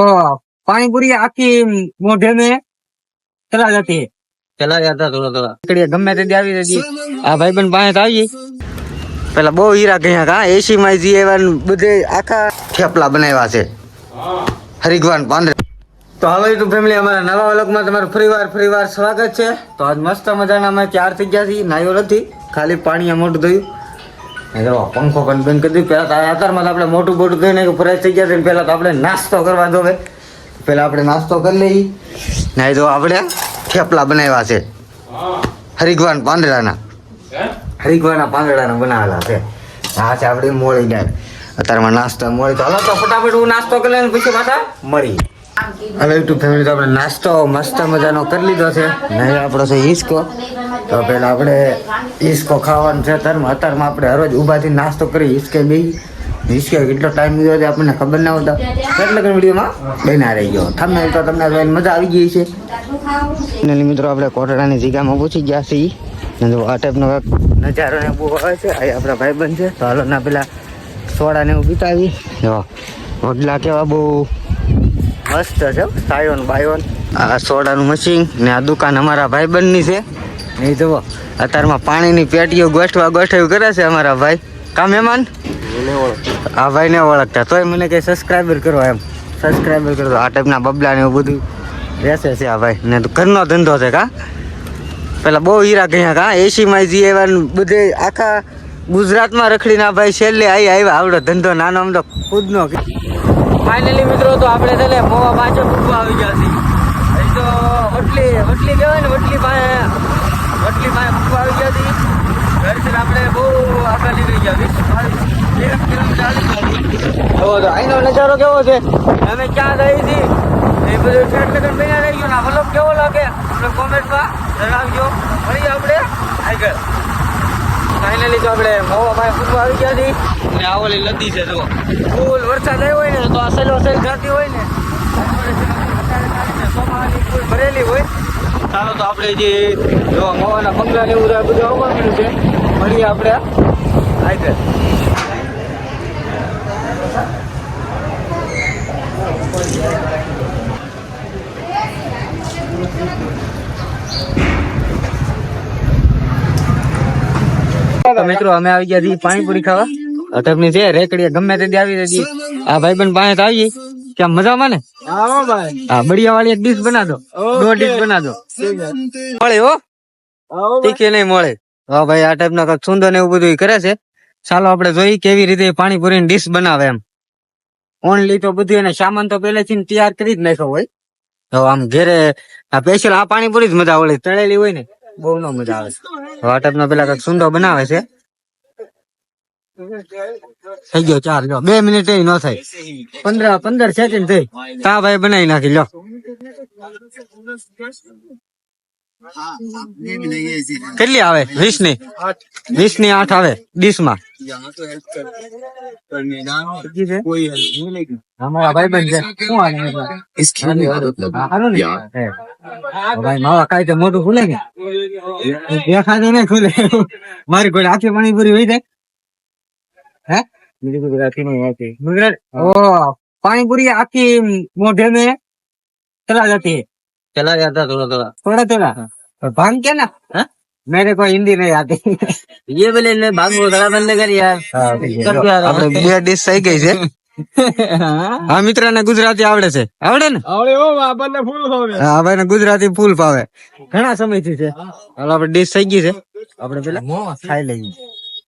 पानी पूरी आखी मोढे में चला जाती है, चला जाता थोड़ा थोड़ा गमे ते આવી રહી આ ભાઈબંધ પાસે આવીએ પેલા બહુ હીરા ગયા કા એસી માં જીએવન બધે આખા થેપલા બનાવ્યા છે હરિગવાન પાંદરે। તો હાલો યુટ્યુબ ફેમિલી અમારા નવા વ્લોગમાં તમારું ફરીવાર સ્વાગત છે। તો આજ મસ્ત મજાના અમે ચાર થઈ ગયા છીએ, નાયો નથી, ખાલી પાણી મોટું થયું, જો પંખો પણ બંધ કરી દીધું। પેલા અત્યારમાં આપણે મોટું બોટું થઈને ફ્રેશ થઈ ગયા છે, પેલા તો આપણે નાસ્તો કરવા દો, પેલા આપણે નાસ્તો કરી લઈએ। ના જો આપણે થેપલા બનાવ્યા છે હરિગવાન પાંદડાના, હરિગવાના પાંદડાના બનાવેલા છે। આ છે આપણી મોળી દાળ, અત્યારમાં નાસ્તો મોળી। તો હાલો તો ફટાફટ હું નાસ્તો કરી લઈને પછી પાછા મળી। હવે યુટ્યુબ ફેમિલી તો આપણે નાસ્તો મસ્ત મજાનો કરી લીધો છે, નહીં આપણો છે હિસકો। તો પેલા આપણે હિસકો ખાવાનું છે અત્યારમાં આપણે હરોજ ઊભાથી નાસ્તો કરી હિસકે કેટલો ટાઈમ લીધો છે આપણને ખબર ના હોતા, એટલે કે વિડીયોમાં બના રહી ગયો તમને તો તમને મજા આવી ગઈ છે। મિત્રો આપણે કોટડાની જગ્યામાં પૂછી ગયા છીએ, આ ટાઈપનો નજારો ને બહુ આવે છે। અહીં આપણા ભાઈબંધ છે, તો હાલો ના પેલા સોડા ને એવું પીતાવી, જો વડલા કેવા બહુ મસ્ત છે, સાયોન બાયોન। આ સોડાનું મશીન ને આ દુકાન અમારા ભાઈબંધની છે। નહીં જુઓ અત્યારમાં પાણીની પેટીઓ ગોઠવ્યું કરે છે અમારા ભાઈ, કા મહેમાન આ ભાઈ ને ઓળખતા તોય મને કઈ સબસ્ક્રાઈબર કરો, એમ સબસ્ક્રાઈબર કરો। આ ટાઈપના બબલા ને એવું બધું રહેશે છે આ ભાઈ ને, ઘરનો ધંધો છે કા, પેલા બહુ હીરા ગયા કા એસી માં જીએવન બધે આખા ગુજરાતમાં રખડીને આ ભાઈ છેલ્લે આવ્યા આવડો ધંધો નાનો અમદો ખુદનો। ફાઇનલી મિત્રો તો આપણે છે ને મોવા પાછળ પૂછવા આવી ગયા છીએ, હજી તો વટલી કહેવાય ને વટલી પાસે પૂછવા આવી ગયા છીએ। ઘરથી આપણે બહુ આગળ નીકળી ગયા, 20-22 કિલોમીટર આવી અહીંનો નજારો કેવો છે, અમે ક્યાં ગઈ છીએ એ બધું ફેટ લગન બન્યા રહી ગયું ને વલોગ કેવો લાગે આપણે કોમેન્ટમાં જણાવજો। ફરી આપણે આગળ ફાઇનલી તો આપણે મોવા પાસે પૂછવા આવી ગયા છીએ અને આ ઓલી નદી છે, જો ફૂલ વરસાદ આવ્યો હોય ને તો આ સેલો જાતી હોય ને સોમાની ફૂલ ભરેલી હોય। ચાલો તો આપણે જે જો મોવાના બંગલા ને એવું બધું આવવાનું છે, મળીએ આપણે આગળ। મિત્રો અમે આવી ગયા છીએ પાણીપુરી ખાવા, અટકની છે રેકડી ગમે તે આવી રહી। આ ભાઈબંધ પાસે આવીએ ક્યાં મજામાં ને, હા બઢિયા વાળી એક ડીશ બના દો, 2 ડીશ બના દો, મળે હો તીખી નહીં મળે। હા ભાઈ આ ટાઈપ ના સુંદર ને એવું બધું કરે છે। ચાલો આપણે જોઈ કેવી રીતે પાણીપુરી ડીશ બનાવે એમ। ઓનલી તો બધું એને સામાન તો પહેલેથી તૈયાર કરી જ નાખ્યો હોય, તો આમ ઘેરે આ સ્પેશિયલ આ પાણીપુરી જ મજા આવે, તળેલી હોય ને બહુ ન મજા આવે। આ ટાઈપ નો પેલા કઈક સુંદો બનાવે છે। થઈ ગયો 4, લો 2 મિનિટ ન થાય, 15 સેકન્ડ થઈ, તા ભાઈ બનાવી નાખી લો। કેટલી આવે? 20 ની 8 આવે ડીશ માં। અમારા ભાઈબંધ છે ભાઈ માવા કાઈ તો મોટું ખુલે ને દેખાતું નહીં ખુલે, મારી કોઈ આખી પાણીપુરી હોય જાય है गुजराती में गुजरात पानीपुरी आखी मोढे में चला जाती है, चला जाता थोड़ा भांग क्या ना, मेरे को हिंदी नहीं आती ये बोले ने भांग थोड़ा बंद कर यार। આપણે બે ડીશ થઈ ગઈ છે। હા મિત્ર ને ગુજરાતી આવડે છે? આવડે ને, આવડે હો આપણને ફૂલ ભાવે। હા ભાઈ ને ગુજરાતી ફૂલ ભાવે, ઘણા સમયથી છે। હાલો આપણે ડીશ થઈ ગઈ છે, આપણે પેલા ખાઈ લઈએ।